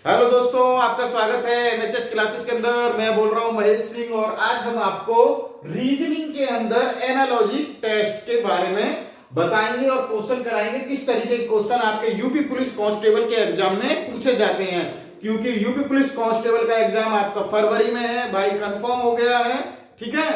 Hello दोस्तों, आपका स्वागत है एमएचएस क्लासेस के अंदर। मैं बोल रहा हूं महेश सिंह और आज हम आपको रीजनिंग के अंदर एनालॉजी टेस्ट के बारे में बताएंगे और क्वेश्चन कराएंगे। किस तरीके के क्वेश्चन आपके यूपी पुलिस कांस्टेबल के एग्जाम में पूछे जाते हैं, क्योंकि यूपी पुलिस कांस्टेबल का एग्जाम आपका फरवरी में है भाई, कंफर्म हो गया है। ठीक है,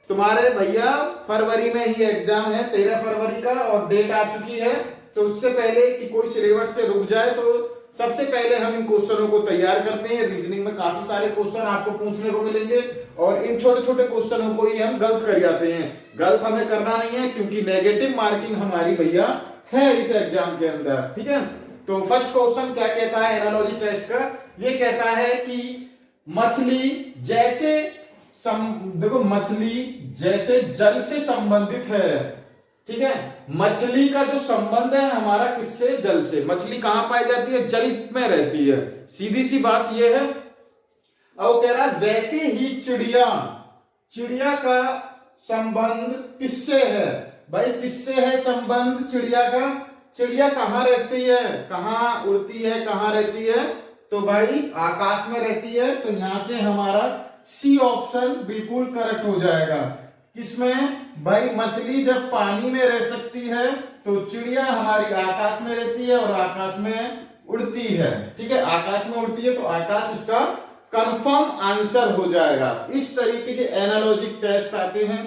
तुम्हारे भैया फरवरी में ही एग्जाम है, 13 फरवरी का, और डेट आ चुकी है। तो उससे पहले कि कोई सिलेबस से रुक जाए तो सबसे पहले हम इन क्वेश्चनों को तैयार करते हैं। रीजनिंग में काफी सारे क्वेश्चन आपको पूछने को मिलेंगे और इन छोटे छोटे क्वेश्चनों को ही हम गलत कर जाते हैं। गलत हमें करना नहीं है, क्योंकि नेगेटिव मार्किंग हमारी भैया है इस एग्जाम के अंदर। ठीक है, तो फर्स्ट क्वेश्चन क्या कहता है एनालॉजी टेस्ट का? ये कहता है कि मछली जैसे देखो, मछली जैसे जल से संबंधित है। ठीक है, मछली का जो संबंध है हमारा किससे? जल से। मछली कहां पाई जाती है? जल में रहती है, सीधी सी बात यह है। अब कह रहा है वैसे ही चिड़िया, चिड़िया का संबंध किससे है? भाई किससे है संबंध चिड़िया का? चिड़िया कहां रहती है, कहां उड़ती है, कहां रहती है? तो भाई आकाश में रहती है। तो यहां से हमारा सी ऑप्शन बिल्कुल करेक्ट हो जाएगा। किसमें? भाई मछली जब पानी में रह सकती है तो चिड़िया हमारी आकाश में रहती है और आकाश में उड़ती है। ठीक है, आकाश में उड़ती है तो आकाश इसका कंफर्म आंसर हो जाएगा। इस तरीके के एनालॉजिक टेस्ट आते हैं।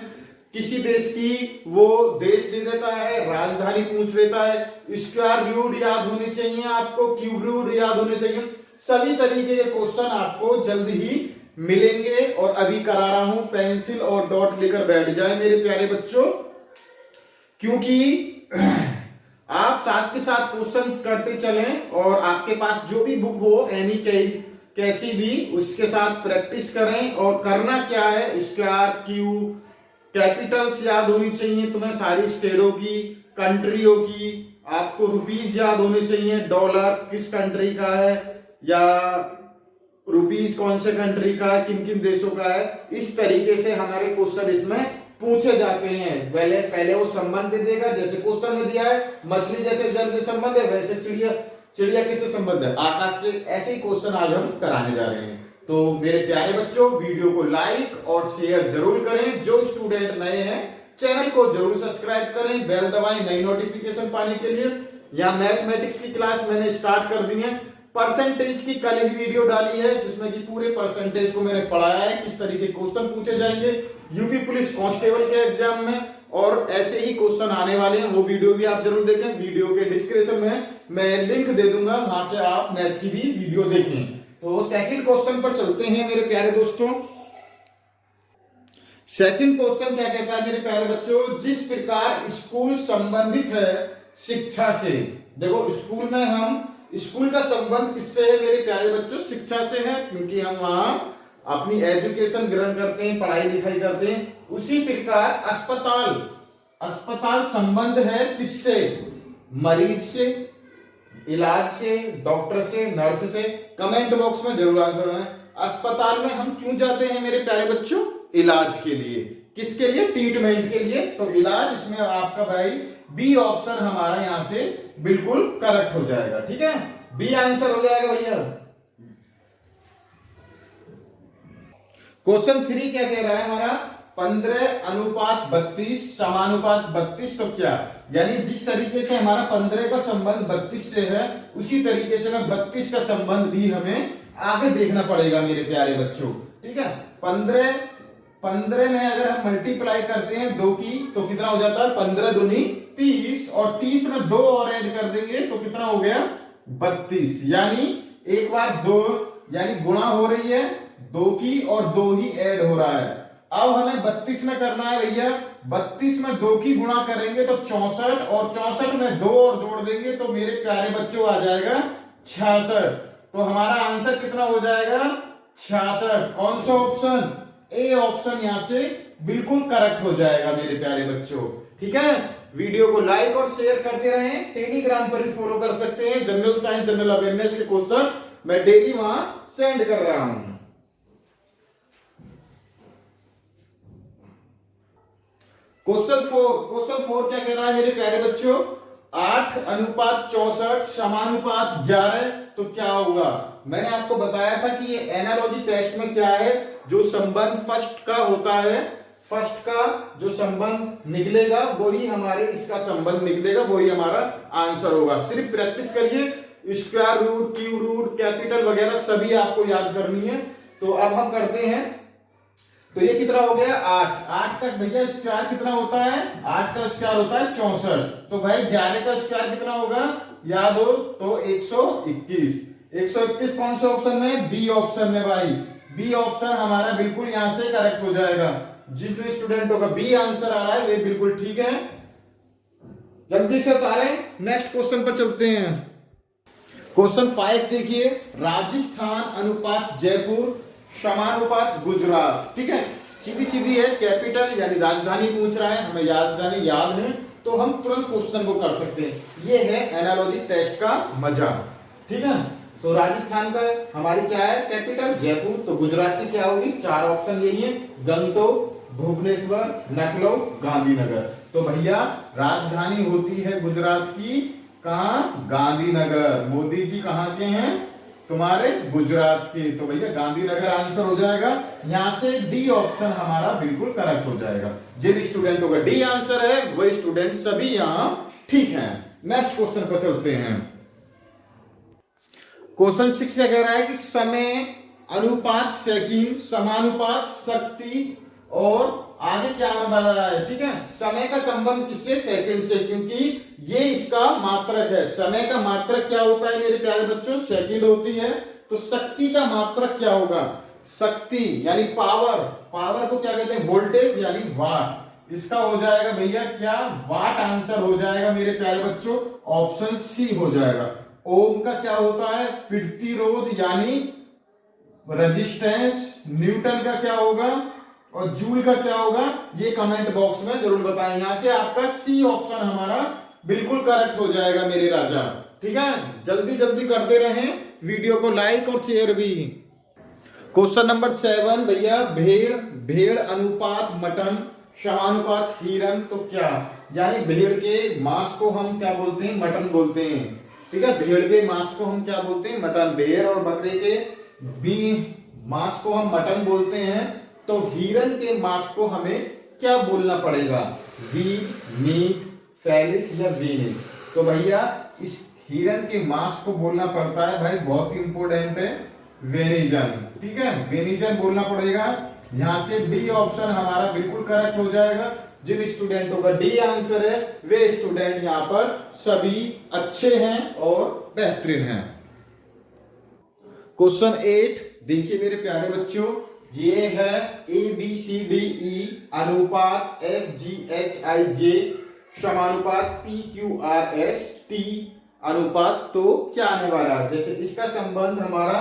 किसी देश की वो देश दे देता है, राजधानी पूछ लेता है, स्क्वायर रूट याद होने चाहिए आपको, क्यूब रूट याद होने चाहिए। सभी तरीके के क्वेश्चन आपको जल्द ही मिलेंगे और अभी करा रहा हूं। पेंसिल और डॉट लेकर बैठ जाए मेरे प्यारे बच्चों, क्योंकि आप साथ के साथ क्वेश्चन करते चलें और आपके पास जो भी बुक हो एनी कैसी भी, उसके साथ प्रैक्टिस करें। और करना क्या है, स्क्वायर, क्यूब, कैपिटल्स याद होनी चाहिए तुम्हें सारी स्टेटों की, कंट्रियों की। आपको रुपीस याद होने चाहिए, डॉलर किस कंट्री का है, या रुपीस कौन से कंट्री का है, किन किन देशों का है। इस तरीके से हमारे क्वेश्चन इसमें पूछे जाते हैं। पहले वो संबंध दे देगा, जैसे क्वेश्चन में दिया है मछली जैसे जल से संबंध है, वैसे चिड़िया किससे संबंध है? आकाश से। ऐसे ही क्वेश्चन आज हम कराने जा रहे हैं। तो मेरे प्यारे बच्चों, वीडियो को लाइक और शेयर जरूर करें। जो स्टूडेंट नए हैं चैनल को जरूर सब्सक्राइब करें, बेल दबाएं नई नोटिफिकेशन पाने के लिए। यहाँ मैथमेटिक्स की क्लास मैंने स्टार्ट कर दी है। परसेंटेज की कल ही वीडियो डाली है जिसमें कि पूरे परसेंटेज को मैंने पढ़ाया है, किस तरीके क्वेश्चन पूछे जाएंगे यूपी पुलिस कांस्टेबल के एग्जाम में, और ऐसे ही क्वेश्चन आने वाले हैं। वो वीडियो भी आप जरूर देखें। वीडियो के डिस्क्रिप्शन में मैं लिंक दे दूंगा, वहां से आप मैथ की भी वीडियो देखें। तो सेकंड क्वेश्चन पर चलते हैं मेरे प्यारे दोस्तों। सेकंड क्वेश्चन क्या कहता है मेरे प्यारे बच्चों? जिस प्रकार स्कूल संबंधित है शिक्षा से। देखो, स्कूल में हम, स्कूल का संबंध किससे है मेरे प्यारे बच्चों? शिक्षा से है, क्योंकि हम वहां अपनी एजुकेशन ग्रहण करते हैं, पढ़ाई लिखाई करते हैं। उसी प्रकार अस्पताल संबंध है किससे? मरीज से, इलाज से, डॉक्टर से, नर्स से। कमेंट बॉक्स में जरूर आंसर देना। अस्पताल में हम क्यों जाते हैं मेरे प्यारे बच्चों? इलाज के लिए। किसके लिए? ट्रीटमेंट के लिए। तो इलाज, इसमें आपका भाई बी ऑप्शन हमारा यहां से बिल्कुल करेक्ट हो जाएगा। ठीक है, बी आंसर हो जाएगा भैया। क्वेश्चन 3 क्या कह रहा है हमारा? 15:32 समानुपात 32। तो क्या, यानी जिस तरीके से हमारा 15 का संबंध 32 से है, उसी तरीके से में 32 का संबंध भी हमें आगे देखना पड़ेगा मेरे प्यारे बच्चों। ठीक है, 15 में अगर हम मल्टीप्लाई करते हैं 2 की, तो कितना हो जाता है? 15 दूनी 30, और 30 में 2 और ऐड कर देंगे तो कितना हो गया? 32। यानी एक बार 2 यानी गुणा हो रही है 2 की, और 2 ही ऐड हो रहा है। अब हमें 32 में करना है भैया। 32 में 2 की गुणा करेंगे तो 64, और 64 में 2 और जोड़ देंगे तो मेरे प्यारे बच्चों आ जाएगा 66। तो हमारा आंसर कितना हो जाएगा? 66। कौन सा ऑप्शन? ए ऑप्शन यहां से बिल्कुल करेक्ट हो जाएगा मेरे प्यारे बच्चों। ठीक है, वीडियो को लाइक और शेयर करते रहें। टेलीग्राम पर भी फॉलो कर सकते हैं। जनरल साइंस, जनरल अवेयरनेस के क्वेश्चन मैं डेली वहां सेंड कर रहा हूं। क्वेश्चन 4 क्या कह रहा है मेरे प्यारे बच्चों? 8:64 समानुपात 11, तो क्या होगा? मैंने आपको बताया था कि ये एनालॉजी टेस्ट में क्या है, जो संबंध फर्स्ट का होता है, फर्स्ट का जो संबंध निकलेगा वही हमारे इसका संबंध निकलेगा, वही हमारा आंसर होगा। सिर्फ प्रैक्टिस करिए, square root, cube root, capital वगैरह सभी आपको याद करनी है। तो अब हम करते हैं, तो ये कितना हो गया? 8। 8 का भैया स्क्वायर कितना होता है? 8 का स्क्वायर होता है 64। तो भाई 11 का स्क्वायर कितना होगा? याद हो तो 121। 121 कौन से ऑप्शन में? बी ऑप्शन में भाई। बी ऑप्शन हमारा बिल्कुल यहां से करेक्ट हो जाएगा। जिस भी स्टूडेंटों का बी आंसर आ रहा है वे बिल्कुल ठीक है। जल्दी से उतारें, नेक्स्ट क्वेश्चन पर चलते हैं। क्वेश्चन 5 देखिए, राजस्थान अनुपात जयपुर समानुपात गुजरात। ठीक है, सीधी सीधी है, कैपिटल यानी राजधानी पूछ रहा है, हमें राजधानी याद है तो हम तुरंत क्वेश्चन को कर सकते हैं। ये है एनालॉजी टेस्ट का मजा। ठीक है, तो राजस्थान का हमारी क्या है? कैपिटल जयपुर। तो गुजरात की क्या होगी? 4 ऑप्शन यही है, गंगटोक, भुवनेश्वर, लखनऊ, गांधीनगर। तो भैया राजधानी होती है गुजरात की कहां? गांधीनगर। मोदी जी कहां के हैं? तुम्हारे गुजरात के। तो भैया गांधीनगर आंसर हो जाएगा। यहां से डी ऑप्शन हमारा बिल्कुल करेक्ट हो जाएगा। जिन स्टूडेंटों का डी आंसर है वही स्टूडेंट सभी यहां ठीक है। नेक्स्ट क्वेश्चन पर चलते हैं। क्वेश्चन 6 क्या कह रहा है कि समय अनुपात सेकंड समानुपात शक्ति, और आगे क्या आने वाला है? ठीक है, समय का संबंध किससे? सेकंड से, क्योंकि ये इसका मात्रक है। समय का मात्रक क्या होता है मेरे प्यारे बच्चों? सेकंड होती है। तो शक्ति का मात्रक क्या होगा? शक्ति यानी पावर। पावर को क्या कहते हैं? वोल्टेज यानी वाट। इसका हो जाएगा भैया क्या? वाट आंसर हो जाएगा मेरे प्यारे बच्चों, ऑप्शन सी हो जाएगा। ओम का क्या होता है? प्रतिरोध यानी रेजिस्टेंस। न्यूटन का क्या होगा? और जूल का क्या होगा? ये कमेंट बॉक्स में जरूर बताएं। यहां से आपका सी ऑप्शन हमारा बिल्कुल करेक्ट हो जाएगा मेरे राजा। ठीक है, जल्दी जल्दी करते रहें, वीडियो को लाइक और शेयर भी। क्वेश्चन नंबर 7 भैया, भेड़ भेड़ अनुपात मटन समानुपात हिरन, तो क्या? यानी भेड़ के मांस को हम क्या बोलते हैं? मटन बोलते हैं। ठीक है, भेड़ के मांस को हम क्या बोलते हैं? मटन। भेड़ और बकरे के भी मांस को हम मटन बोलते हैं। तो हिरन के मांस को हमें क्या बोलना पड़ेगा? वी, मीट, फेलिस या वेनिस। तो भैया इस हिरन के मांस को बोलना पड़ता है भाई, बहुत ही इंपोर्टेंट है, वेनिजन। ठीक है, वेनिजन बोलना पड़ेगा। यहां से डी ऑप्शन हमारा बिल्कुल करेक्ट हो जाएगा। जिन स्टूडेंटों का डी आंसर है वे स्टूडेंट यहां पर सभी अच्छे हैं और बेहतरीन हैं। क्वेश्चन 8 देखिए मेरे प्यारे बच्चों, ये है ABCDE अनुपात FGHIJ समानुपात PQRST अनुपात। तो क्या आने वाला है? जैसे इसका संबंध हमारा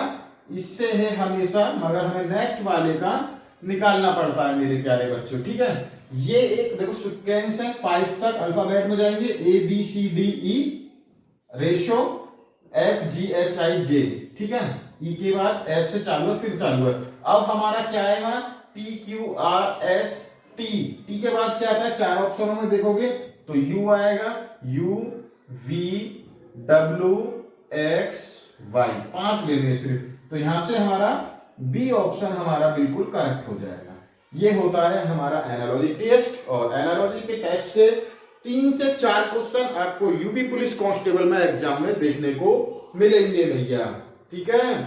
इससे है हमेशा, मगर हमें नेक्स्ट वाले का निकालना पड़ता है मेरे प्यारे बच्चों। ठीक है, ये एक देखो सीक्वेंस है, 5 तक अल्फाबेट में जाएंगे, ABCDE रेशो FGHIJ। ठीक है, ई के बाद एफ से चालू है, फिर चालू है। अब हमारा क्या आएगा? PQRST। टी के बाद क्या आता है? 4 ऑप्शनों में देखोगे तो U आएगा, U V W X Y, 5 लेने सिर्फ। तो यहां से हमारा बी ऑप्शन हमारा बिल्कुल करेक्ट हो जाएगा। ये होता है हमारा एनालॉजी टेस्ट। और एनालॉजी के टेस्ट के 3 से 4 क्वेश्चन आपको यूपी पुलिस कांस्टेबल में एग्जाम में देखने को मिलेंगे भैया। ठीक है,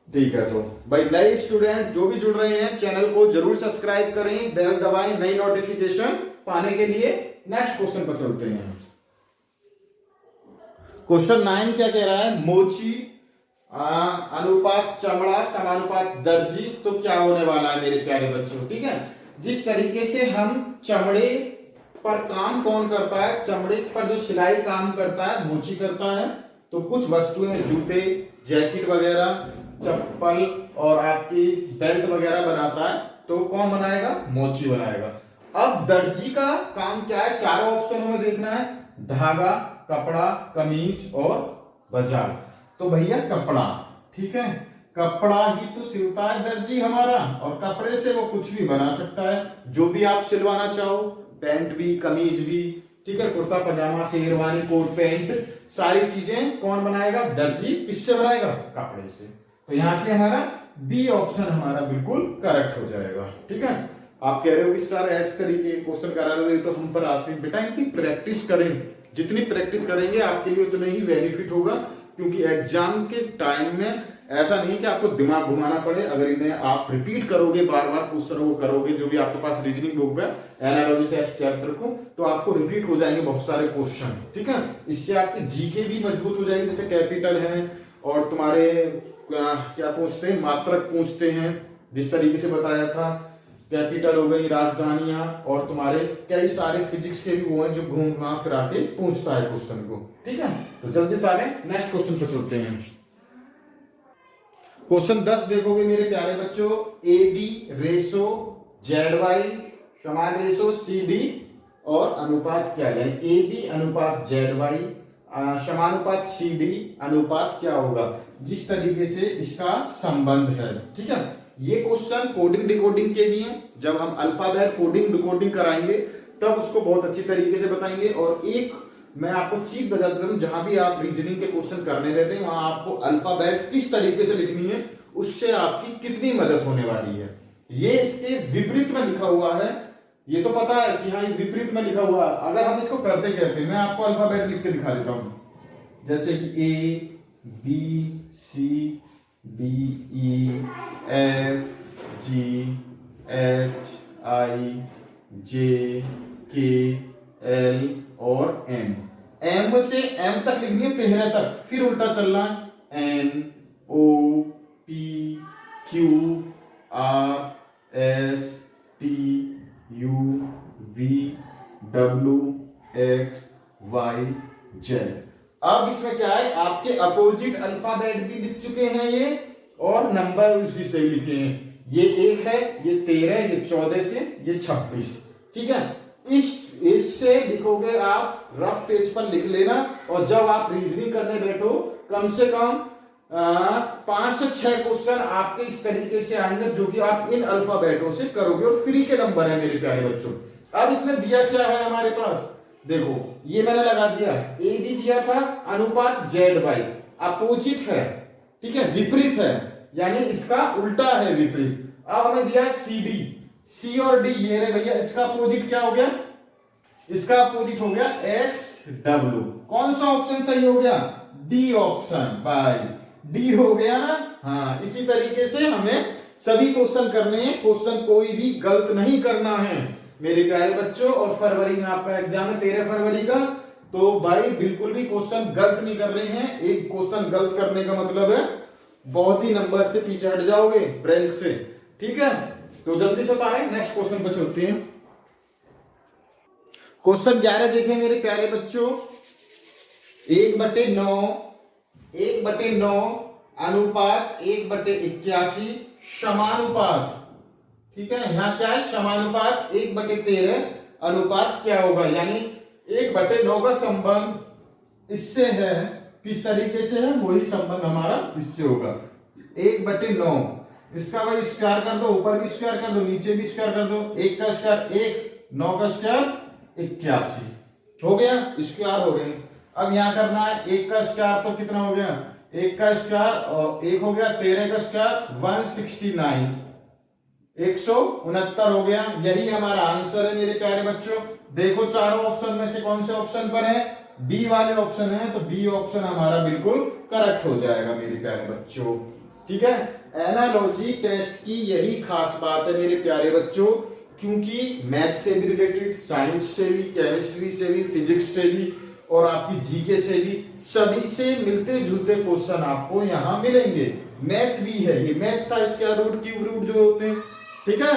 ठीक है। तो भाई नए स्टूडेंट जो भी जुड़ रहे हैं चैनल को जरूर सब्सक्राइब करें, बेल दबाएं नई नोटिफिकेशन पाने के लिए। नेक्स्ट क्वेश्चन पर चलते हैं। क्वेश्चन 9 क्या कह रहा है? मोची अनुपात चमड़ा समानुपात दर्जी। तो क्या होने वाला है मेरे प्यारे बच्चों? ठीक है, जिस तरीके से हम चमड़े पर काम कौन करता है? चमड़े पर जो सिलाई काम करता है मोची करता है। तो कुछ वस्तुएं, जूते, जैकेट वगैरह, चप्पल और आपकी बेल्ट वगैरह बनाता है, तो कौन बनाएगा? मोची बनाएगा। अब दर्जी का काम क्या है? 4 ऑप्शनों में देखना है, धागा, कपड़ा, कमीज और बाजार। तो भैया कपड़ा। ठीक है, कपड़ा ही तो सिलता है दर्जी हमारा, और कपड़े से वो कुछ भी बना सकता है, जो भी आप सिलवाना चाहो, पैंट भी, कमीज भी, ठीक है, कुर्ता पजामा, शेरवानी, कोट पैंट, सारी चीजें कौन बनाएगा? दर्जी। किससे बनाएगा? कपड़े से। तो यहां से हमारा बी ऑप्शन हमारा बिल्कुल करेक्ट हो जाएगा। ठीक है, आप कह रहे हो कि सर ऐसे तरीके के क्वेश्चन करा रहे हो तो हम पर आते हैं। बेटा इनकी प्रैक्टिस करें, जितनी प्रैक्टिस करेंगे आपके लिए उतना ही बेनिफिट होगा, क्योंकि एग्जाम के टाइम में ऐसा नहीं है कि आपको दिमाग घुमाना पड़े। अगर इन्हें आप रिपीट करोगे, बार बार क्वेश्चन वो करोगे, जो भी आपके पास रीजनिंग बुक है एनालॉजी टेस्ट चैप्टर को, तो आपको रिपीट हो जाएंगे बहुत सारे क्वेश्चन। ठीक है, इससे आपकी जीके भी मजबूत हो जाएगी। जैसे कैपिटल है और तुम्हारे क्या पूछते हैं, मात्रक पूछते हैं, जिस तरीके से बताया था, कैपिटल हो गई, राजधानियां, और तुम्हारे कई सारे फिजिक्स के भी वो हैं जो घूम फिरा के पूछता है क्वेश्चन को। ठीक है, तो जल्दी तारे नेक्स्ट क्वेश्चन पर चलते हैं। क्वेश्चन 10 देखोगे मेरे प्यारे बच्चों, A B ratio Z Y समान रेशो सी डी और अनुपात क्या है? ए बी अनुपात जेड वाई समानुपात सी डी अनुपात क्या होगा? जिस तरीके से इसका संबंध है। ठीक है, ये क्वेश्चन कोडिंग डिकोडिंग के लिए, जब हम अल्फाबेट कोडिंग डिकोडिंग कराएंगे तब उसको बहुत अच्छी तरीके से बताएंगे। और एक मैं आपको चीज बता देता हूं, जहां भी आप रीजनिंग के क्वेश्चन करने रहते हैं वहां आपको अल्फाबेट किस तरीके से लिखनी है, उससे आपकी कितनी मदद होने वाली है। ये इसके विपरीत में लिखा हुआ है, ये तो पता है कि हाँ ये विपरीत में लिखा हुआ है। अगर हम इसको करते कहते हैं, मैं आपको अल्फाबेट लिख के दिखा देता हूं, जैसे कि A B C D E F G H I J K L और एम। एम से एम तक लिखनी है, 13 तक, फिर उल्टा चलना है, N O P Q R S T U V W X Y Z. अब इसमें क्या है, आपके अपोजिट अल्फाबेट भी लिख चुके हैं ये, और नंबर उसी से लिखे हैं। ये 1 है, ये 13, ये 14 से ये 26। ठीक है, इससे लिखोगे आप, रफ पेज पर लिख लेना, और जब आप रीजनिंग करने बैठो कम से कम 5 से 6 क्वेश्चन आपके इस तरीके से आएंगे, जो कि आप इन अल्फाबेटों से करोगे, और फ्री के नंबर है मेरे प्यारे बच्चों। अब इसमें दिया क्या है हमारे पास, देखो ये मैंने लगा दिया, ए बी दिया था, अनुपात जेड वाई, अपोजिट है। ठीक है, विपरीत है, यानी इसका उल्टा है, विपरीत। अब हमें दिया सी डी, सी और डी ये रहे भैया, इसका अपोजिट क्या हो गया? इसका अपोजिट हो गया एक्स डब्ल्यू। कौन सा ऑप्शन सही हो गया? डी ऑप्शन, बाय डी हो गया ना। हाँ, इसी तरीके से हमें सभी क्वेश्चन करने हैं, क्वेश्चन कोई भी गलत नहीं करना है मेरे प्यारे बच्चों। और फरवरी में आपका एग्जाम है 13 फरवरी का, तो भाई बिल्कुल भी क्वेश्चन गलत नहीं कर रहे हैं। एक क्वेश्चन गलत करने का मतलब है बहुत ही नंबर से पीछे हट जाओगे रैंक से। ठीक है, तो जल्दी से बताएं, नेक्स्ट क्वेश्चन पर चलते हैं। क्वेश्चन 11 देखें मेरे प्यारे बच्चों, 1/9 अनुपात 1/81 समानुपात। ठीक है, यहां क्या है, समानुपात 1/13 अनुपात क्या होगा? यानी 1/9 का संबंध इससे है, किस तरीके से है, वही संबंध हमारा इससे होगा। 1/9, इसका भाई स्क्वायर कर दो, ऊपर भी स्क्वायर कर दो, नीचे भी स्क्वायर कर दो। 1 का स्क्वायर 1, 9 का स्क्वायर 81 हो गया, स्क्वायर हो गए। अब यहां करना है 1 का स्क्वायर, तो कितना हो गया? 1 का स्क्वायर और 1 हो गया, 13 का स्क्वायर 169, 169 हो गया। यही हमारा आंसर है मेरे प्यारे बच्चों। देखो चारों ऑप्शन में से कौन से ऑप्शन पर है? बी वाले ऑप्शन है, तो बी ऑप्शन हमारा बिल्कुल करेक्ट हो जाएगा मेरे प्यारे बच्चों। ठीक है, एनालॉजी टेस्ट की यही खास बात है मेरे प्यारे बच्चों, क्योंकि मैथ से भी रिलेटेड, साइंस से भी, केमिस्ट्री से भी, फिजिक्स से भी, और आपकी जीके से भी, सभी से मिलते जुलते क्वेश्चन आपको यहां मिलेंगे। मैथ भी है, ये मैथ था, इसका रूट क्यूब रूट जो होते हैं। ठीक है,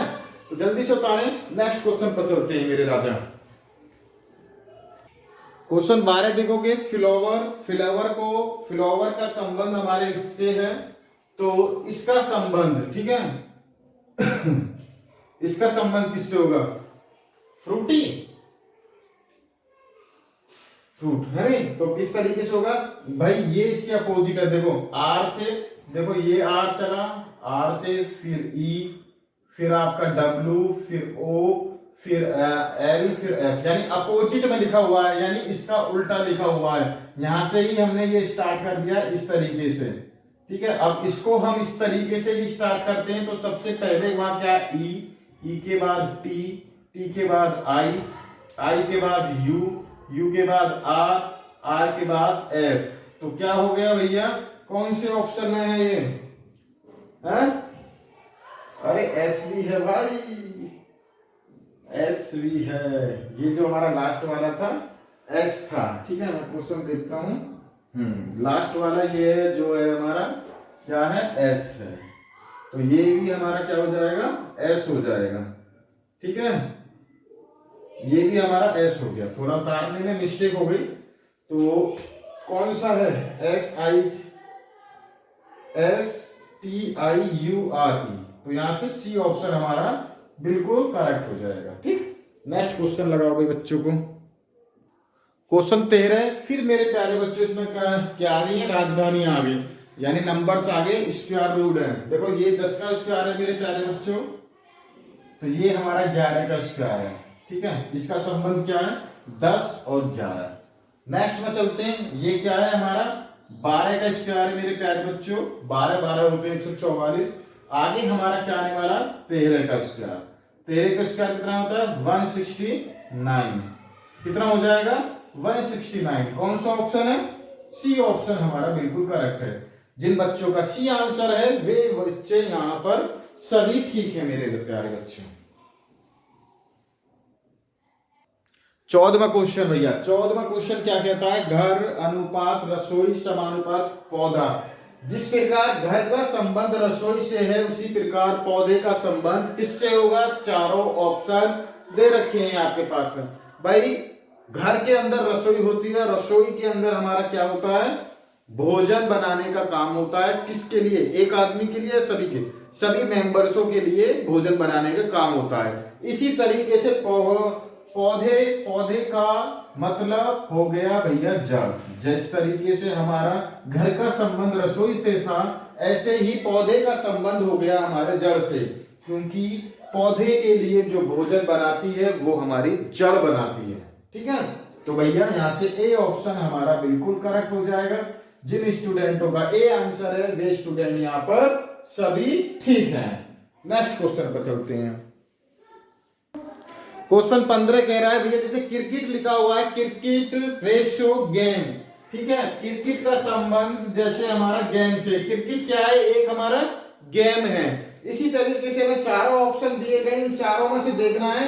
तो जल्दी से उतारें, नेक्स्ट क्वेश्चन पर चलते हैं मेरे राजा। क्वेश्चन 12 देखोगे, फ्लावर का संबंध हमारे इससे है, तो इसका संबंध, ठीक है इसका संबंध किससे होगा? फ्रूट है नहीं, तो किस तरीके से होगा भाई? ये इसके अपोजिट है, देखो आर से, देखो ये आर चला, आर से फिर ई, फिर आपका डब्ल्यू, फिर ओ, फिर एल, फिर एफ, यानी अपोजिट में लिखा हुआ है, यानी इसका उल्टा लिखा हुआ है। यहां से ही हमने ये स्टार्ट कर दिया इस तरीके से, ठीक है। अब इसको हम इस तरीके से ही स्टार्ट करते हैं। तो सबसे पहले वहां क्या, ई, ई के बाद टी, टी के बाद आई, आई के बाद यू, यू के बाद आर, आर के बाद एफ। तो क्या हो गया भैया, कौन से ऑप्शन में है ये, है? अरे एस भी है भाई, एस भी है। ये जो हमारा लास्ट वाला था एस था, ठीक है। मैं क्वेश्चन देखता हूं, लास्ट वाला ये जो है हमारा क्या है, एस है। तो ये भी हमारा क्या हो जाएगा, एस हो जाएगा, ठीक है। ये भी हमारा एस हो गया, थोड़ा उतारने में मिस्टेक हो गई। तो कौन सा है, S I, S T I you R E. तो यहां से सी ऑप्शन हमारा बिल्कुल करेक्ट हो जाएगा, ठीक। नेक्स्ट क्वेश्चन लगाओ भाई बच्चों को, क्वेश्चन 13। फिर मेरे प्यारे बच्चों इसमें क्या आ गई है, राजधानी आ गई, यानी नंबर्स आ गए, स्क्वायर रूट है। देखो ये 10 का स्क्वायर है मेरे प्यारे बच्चों, तो ये हमारा 11 का स्क्वायर है, ठीक है। इसका संबंध क्या है, 10 और 11। नेक्स्ट में चलते हैं, ये क्या है हमारा 12 का स्क्वायर है मेरे प्यारे बच्चों, 12 12 होते हैं 144। आगे हमारा क्या आने वाला, 13 का स्क्वायर। 13 का स्क्वायर कितना होता है, 169। कितना हो जाएगा, 169। कौन सा ऑप्शन है, सी ऑप्शन हमारा बिल्कुल करेक्ट है। जिन बच्चों का सी आंसर है वे बच्चे यहां पर सभी ठीक है मेरे प्यारे बच्चों। 14वां क्वेश्चन भैया, 14वां क्वेश्चन क्या कहता है, घर अनुपात रसोई समानुपात पौधा। जिस प्रकार घर का संबंध रसोई से है उसी प्रकार पौधे का संबंध किससे होगा। चारों ऑप्शन दे रखे हैं आपके पास में भाई। घर के अंदर रसोई होती है, रसोई के अंदर हमारा क्या होता है, भोजन बनाने का काम होता है। किसके लिए, एक आदमी के लिए, सभी के सभी मेंबर्सों के लिए भोजन बनाने का काम होता है। इसी तरीके से पौधे का मतलब हो गया भैया जड़। जिस तरीके से हमारा घर का संबंध रसोई से था, ऐसे ही पौधे का संबंध हो गया हमारे जड़ से, क्योंकि पौधे के लिए जो भोजन बनाती है वो हमारी जड़ बनाती है, ठीक है। तो भैया यहां से ए ऑप्शन हमारा बिल्कुल करेक्ट हो जाएगा। जिन स्टूडेंटों का ए आंसर है वे स्टूडेंट यहां पर सभी ठीक हैं। नेक्स्ट क्वेश्चन पर चलते हैं। क्वेश्चन 15 कह रहा है भैया, जैसे क्रिकेट लिखा हुआ है, क्रिकेट रेशो गेम, ठीक है। क्रिकेट का संबंध जैसे हमारा गेम से, क्रिकेट क्या है, एक हमारा गेम है। इसी तरीके से हमें चारों ऑप्शन दिए गए, इन चारों में से देखना है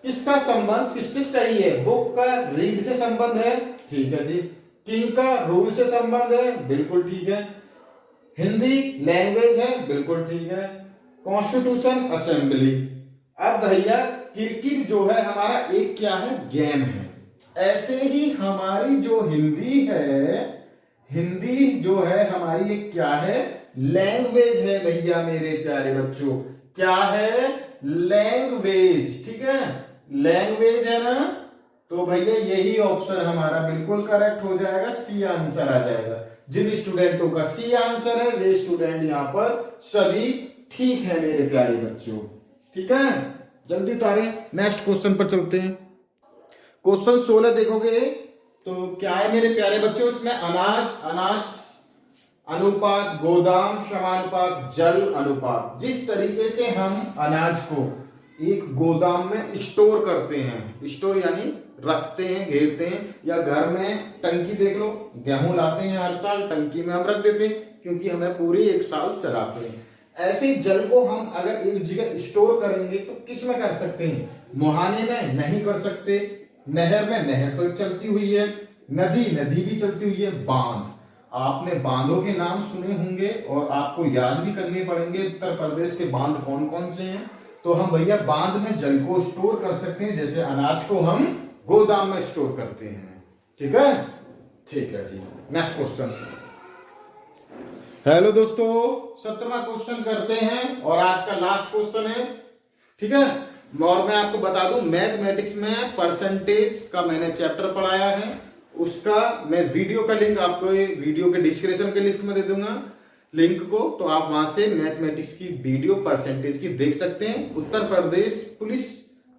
किसका संबंध किससे सही है। बुक का रीड से संबंध है, ठीक है जी। किंग का रूल से संबंध है, बिल्कुल ठीक है। हिंदी लैंग्वेज है, बिल्कुल ठीक है। Constitution assembly. अब भैया क्रिकेट जो है हमारा एक क्या है, गेम है। ऐसे ही हमारी जो हिंदी है, हिंदी जो है हमारी एक क्या है, लैंग्वेज है भैया मेरे प्यारे बच्चों। क्या है, लैंग्वेज, ठीक है, लैंग्वेज है ना। तो भैया यही ऑप्शन हमारा बिल्कुल करेक्ट हो जाएगा, सी आंसर आ जाएगा। जिन स्टूडेंटों का सी आंसर है वे स्टूडेंट यहां पर सभी ठीक है मेरे प्यारे बच्चों, ठीक है। जल्दी उतारे, नेक्स्ट क्वेश्चन पर चलते हैं। क्वेश्चन 16 देखोगे तो क्या है मेरे प्यारे बच्चों, इसमें अनाज अनुपात गोदाम समानुपात जल अनुपात। जिस तरीके से हम अनाज को एक गोदाम में स्टोर करते हैं, स्टोर यानी रखते हैं, घेरते हैं, या घर में टंकी देख लो, गेहूं लाते हैं हर साल, टंकी में हम रख देते हैं क्योंकि हमें पूरी एक साल चलाते हैं। ऐसे जल को हम अगर एक जगह स्टोर करेंगे तो किस में कर सकते हैं, मुहाने में नहीं कर सकते, नहर में, नहर तो चलती हुई है, नदी भी चलती हुई है, बांध, आपने बांधों के नाम सुने होंगे और आपको याद भी करने पड़ेंगे उत्तर प्रदेश के बांध कौन कौन से हैं। तो हम भैया बांध में जल को स्टोर कर सकते हैं, जैसे अनाज को हम गोदाम में स्टोर करते हैं, ठीक है। ठीक है जी, नेक्स्ट क्वेश्चन। हेलो दोस्तों, 17वां क्वेश्चन करते हैं और आज का लास्ट क्वेश्चन है, ठीक है। और मैं आपको बता दूं, मैथमेटिक्स में परसेंटेज का मैंने चैप्टर पढ़ाया है, उसका मैं वीडियो का लिंक आपको वीडियो के डिस्क्रिप्शन के लिंक में दे दूंगा लिंक को, तो आप वहां से मैथमेटिक्स की वीडियो परसेंटेज की देख सकते हैं। उत्तर प्रदेश पुलिस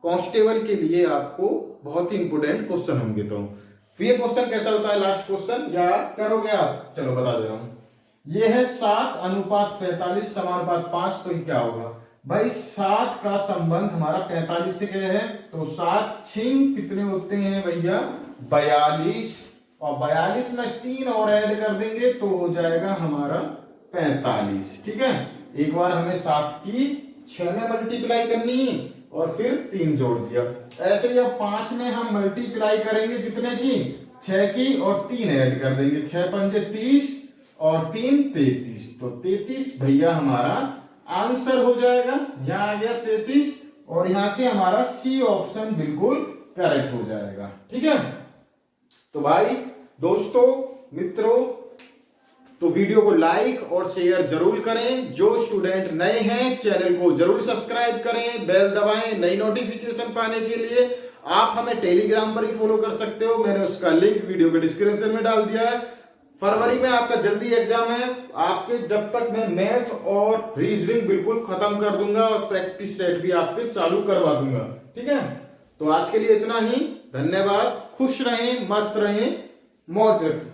कांस्टेबल के लिए आपको बहुत ही इंपोर्टेंट क्वेश्चन होंगे। तो ये क्वेश्चन कैसा होता है, लास्ट क्वेश्चन, या करोगे आप? चलो बता दे रहा हूं। ये है 7:45 समानुपात 5, तो ये क्या होगा भाई? 7 का संबंध हमारा 45 से क्या है? तो 7 छिंग कितने होते हैं भैया? 42, और 42 में 3 और ऐड कर देंगे तो हो जाएगा हमारा 45। ठीक है, एक बार हमें 7 की 6 में मल्टीप्लाई करनी है और फिर 3 जोड़ दिया। ऐसे ही अब 5 में हम मल्टीप्लाई करेंगे कितने की? 6 की, और 3 ऐड कर देंगे। 6 पंजे 30 और 3 33, तो 33 भैया हमारा आंसर हो जाएगा। यहां आ गया 33, और यहां से हमारा सी ऑप्शन बिल्कुल करेक्ट हो जाएगा। ठीक है, तो भाई दोस्तों मित्रों, तो वीडियो को लाइक और शेयर जरूर करें। जो स्टूडेंट नए हैं चैनल को जरूर सब्सक्राइब करें, बेल दबाएं नई नोटिफिकेशन पाने के लिए। आप हमें टेलीग्राम पर ही फॉलो कर सकते हो, मैंने उसका लिंक वीडियो के डिस्क्रिप्शन में डाल दिया है। फरवरी में आपका जल्दी एग्जाम है आपके, जब तक मैं मैथ और रीजनिंग बिल्कुल खत्म कर दूंगा और प्रैक्टिस सेट भी आपके चालू करवा दूंगा। ठीक है, तो आज के लिए इतना ही। धन्यवाद, खुश रहें, मस्त रहें, मौज रखें।